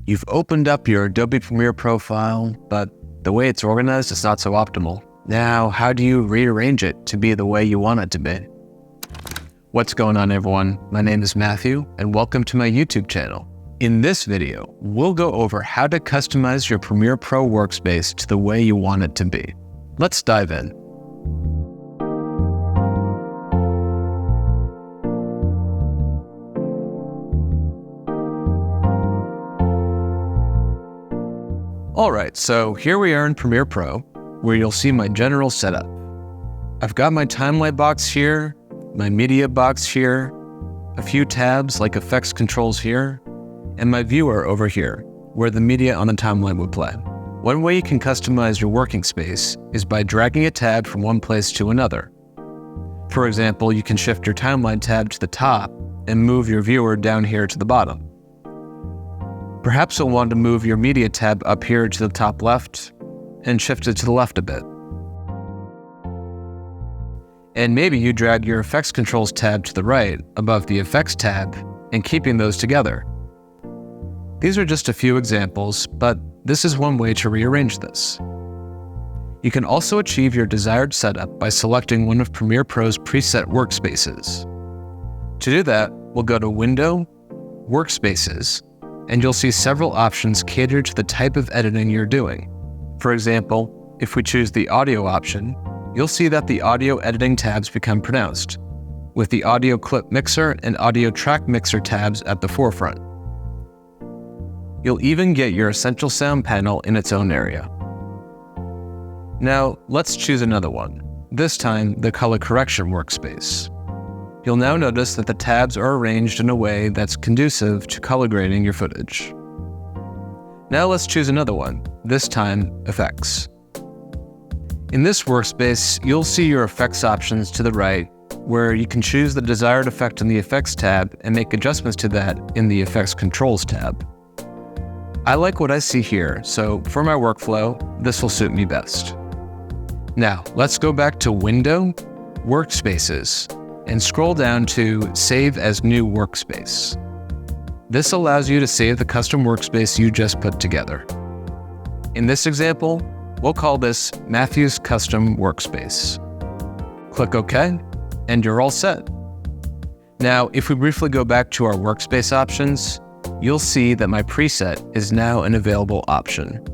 You've opened up your Adobe Premiere Pro file, but the way it's organized is not so optimal. Now, how do you rearrange it to be the way you want it to be? What's going on, everyone? My name is Matthew, and welcome to my YouTube channel. In this video, we'll go over how to customize your Premiere Pro workspace to the way you want it to be. Let's dive in. Alright, so here we are in Premiere Pro, where you'll see my general setup. I've got my timeline box here, my media box here, a few tabs like effects controls here, and my viewer over here, where the media on the timeline would play. One way you can customize your working space is by dragging a tab from one place to another. For example, you can shift your timeline tab to the top and move your viewer down here to the bottom. Perhaps you'll want to move your media tab up here to the top left and shift it to the left a bit. And maybe you drag your effects controls tab to the right above the effects tab and keeping those together. These are just a few examples, but this is one way to rearrange this. You can also achieve your desired setup by selecting one of Premiere Pro's preset workspaces. To do that, we'll go to Window, Workspaces, and you'll see several options catered to the type of editing you're doing. For example, if we choose the audio option, you'll see that the audio editing tabs become pronounced, with the audio clip mixer and audio track mixer tabs at the forefront. You'll even get your essential sound panel in its own area. Now, let's choose another one, this time the color correction workspace. You'll now notice that the tabs are arranged in a way that's conducive to color grading your footage. Now let's choose another one, this time effects. In this workspace, you'll see your effects options to the right, where you can choose the desired effect in the effects tab and make adjustments to that in the effects controls tab. I like what I see here, so for my workflow, this will suit me best. Now, let's go back to Window, Workspaces, and scroll down to Save as New Workspace. This allows you to save the custom workspace you just put together. In this example, we'll call this Matthew's Custom Workspace. Click OK, and you're all set. Now, if we briefly go back to our workspace options, you'll see that my preset is now an available option.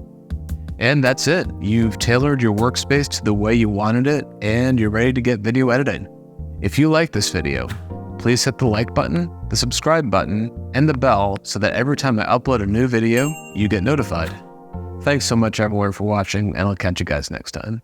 And that's it. You've tailored your workspace to the way you wanted it, and you're ready to get video editing. If you like this video, please hit the like button, the subscribe button, and the bell so that every time I upload a new video, you get notified. Thanks so much everyone for watching, and I'll catch you guys next time.